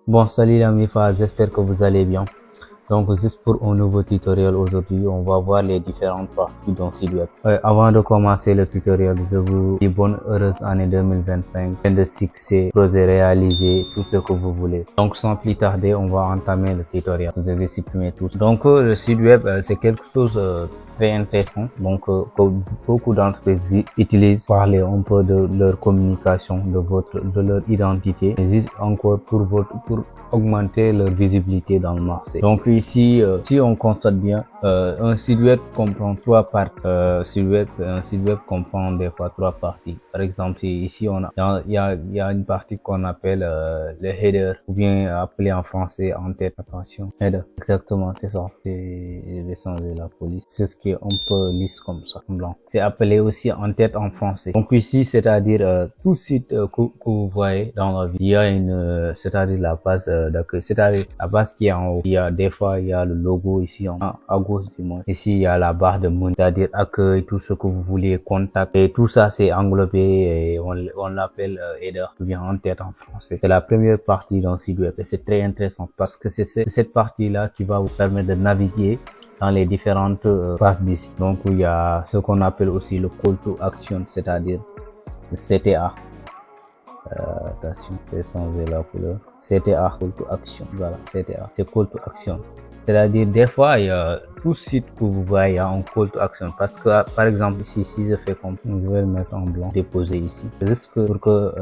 Bon, salut la MIFA, j'espère que vous allez bien. Donc, juste pour un nouveau tutoriel aujourd'hui, on va voir les différentes parties d'un site web. Avant de commencer le tutoriel, je vous dis bonne heureuse année 2025, plein de succès, projets réalisés, tout ce que vous voulez. Donc, sans plus tarder, on va entamer le tutoriel. Vous avez supprimé tout. Donc, le site web, c'est quelque chose très intéressant. Donc, que beaucoup d'entreprises utilisent, parler un peu de leur communication, de leur identité, mais juste encore pour augmenter leur visibilité dans le marché. Donc ici, si on constate bien, un site web comprend trois parties. Un site web comprend des fois trois parties. Par exemple, ici il y a une partie qu'on appelle le header, ou bien appelé en français en tête. Attention, header. Exactement, c'est ça. Je vais changer la police. C'est ce qui est un peu lisse comme ça, blanc. C'est appelé aussi en tête en français. Donc ici, c'est-à-dire tout site que vous voyez dans la vie, il y a c'est-à-dire la base d'accueil, c'est-à-dire la base qui est en haut. Il y a des fois il y a le logo ici à gauche du moins. Ici il y a la barre de menu, c'est-à-dire accueil, tout ce que vous voulez, contact, et tout ça c'est englobé et on l'appelle header, ou bien en tête en français. C'est la première partie d'un site web et c'est très intéressant parce que c'est cette partie-là qui va vous permettre de naviguer dans les différentes pages d'ici. Donc il y a ce qu'on appelle aussi le call to action, c'est-à-dire le CTA. Attention, je vais changer la couleur. CTA, call to action. Voilà, CTA, c'est call to action. C'est-à-dire, des fois, il y a tout site que vous voyez, il y a un call to action. Parce que, par exemple, ici, si je fais comme, je vais le mettre en blanc, déposer ici. Juste pour que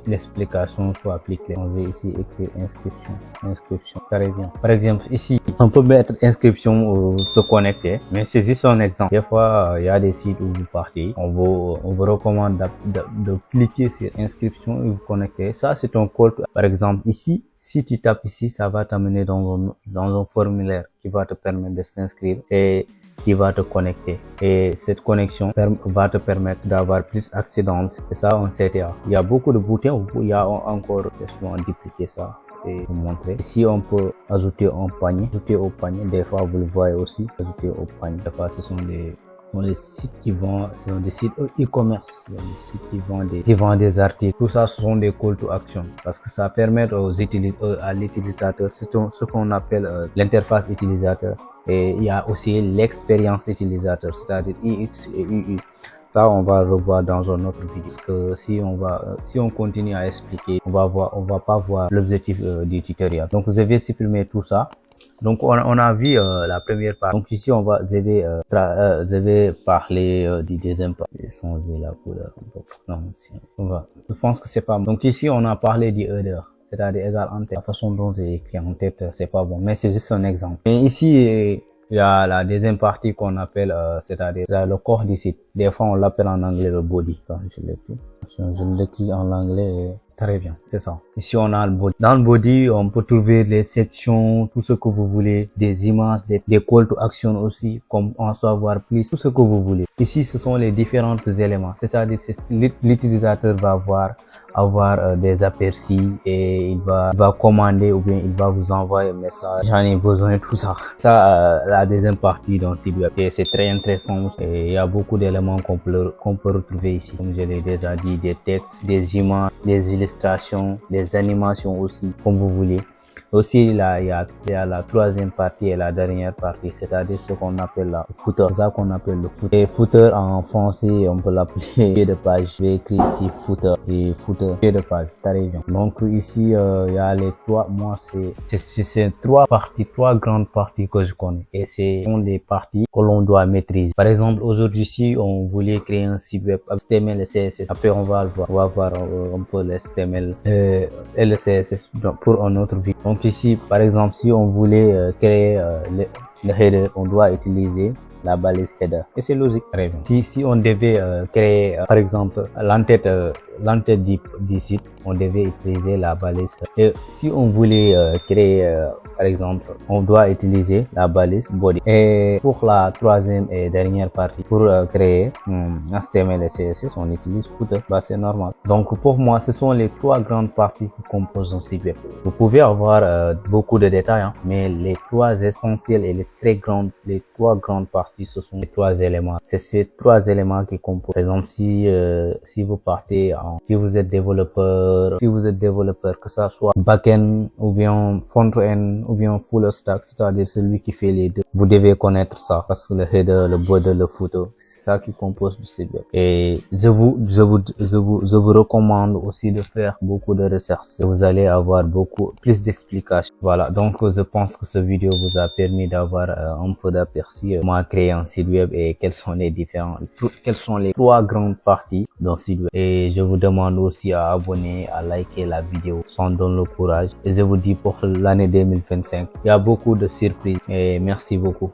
l'explication soit plus claire. On va ici écrire inscription. Inscription, très bien. Par exemple, ici, on peut mettre inscription se connecter, mais c'est juste un exemple. Des fois, il y a des sites où vous partez, on vous recommande de cliquer sur inscription et vous connecter. Ça, c'est un call to, par exemple, ici, si tu tapes ici, ça va t'amener dans un formulaire qui va te permettre de s'inscrire et qui va te connecter. Et cette connexion va te permettre d'avoir plus accès dans ça, on CTA. Il y a beaucoup de boutons, il y a encore, laisse-moi dupliquer ça et vous montrer. Ici, on peut ajouter un panier, ajouter au panier. Des fois, vous le voyez aussi, ajouter au panier. Des fois, ce sont les sites qui vendent, ce sont des sites e-commerce, des sites qui vendent des articles. Tout ça, ce sont des call to action parce que ça permet à l'utilisateur, c'est ce qu'on appelle l'interface utilisateur. Et il y a aussi l'expérience utilisateur, c'est-à-dire UX et UI. Ça, on va revoir dans un autre vidéo. Parce que si on continue à expliquer, on va pas voir l'objectif du tutoriel. Donc, je vais supprimer tout ça. Donc on a vu la première partie. Donc ici je vais parler du deuxième partie. Je vais changer la couleur un peu. Non, je pense que c'est pas bon. Donc ici on a parlé du header, c'est-à-dire égal en tête. La façon dont j'ai écrit en tête, c'est pas bon, mais c'est juste un exemple. Et ici il y a la deuxième partie qu'on appelle, c'est-à-dire le corps du site. Des fois on l'appelle en anglais le body. Attends, je l'écris en anglais. Très bien, c'est ça. Ici, on a le body. Dans le body, on peut trouver les sections, tout ce que vous voulez, des images, des call to action aussi, comme en savoir plus, tout ce que vous voulez. Ici, ce sont les différents éléments. C'est-à-dire, l'utilisateur va avoir des aperçus et il va commander ou bien il va vous envoyer un message. J'en ai besoin de tout ça. Ça, la deuxième partie dans le site web. C'est très intéressant. Et il y a beaucoup d'éléments qu'on peut retrouver ici. Comme je l'ai déjà dit, des textes, des images, des illustrations, des animations aussi, comme vous voulez. Aussi, là, il y a la troisième partie et la dernière partie, c'est-à-dire ce qu'on appelle la footer. C'est ça qu'on appelle le footer. Et footer en français, on peut l'appeler pied de page. Je vais écrire ici footer et footer, pied de page. Très bien. Donc ici, il y a les trois. Moi, c'est trois grandes parties que je connais. Et c'est des parties que l'on doit maîtriser. Par exemple, aujourd'hui, si on voulait créer un site web avec HTML et CSS, après on va le voir. On va voir un peu le HTML et le CSS pour un autre vidéo. Donc ici, par exemple, si on voulait créer le header, on doit utiliser la balise header. Et c'est logique. Très bien. Si on devait créer, par exemple, l'entête du site, on devait utiliser la balise. Et si on voulait créer, par exemple, on doit utiliser la balise body. Et pour la troisième et dernière partie, pour créer HTML et CSS, on utilise footer. Bah, c'est normal. Donc, pour moi, ce sont les trois grandes parties qui composent un site web. Vous pouvez avoir beaucoup de détails, hein, mais les trois essentiels et les trois grandes parties, ce sont les trois éléments. C'est ces trois éléments qui composent. Par exemple, si vous partez différents. Si vous êtes développeur, que ça soit back-end ou bien front-end ou bien full stack, c'est-à-dire celui qui fait les deux, vous devez connaître ça parce que le header, le border, le footer, c'est ça qui compose du site web. Et je vous recommande aussi de faire beaucoup de recherches. Vous allez avoir beaucoup plus d'explications. Voilà, donc je pense que cette vidéo vous a permis d'avoir un peu d'aperçu comment créer un site web et quelles sont les trois grandes parties d'un site web. Et je vous demande aussi à abonner, à liker la vidéo, ça en donne le courage. Et je vous dis pour l'année 2025, il y a beaucoup de surprises et merci beaucoup.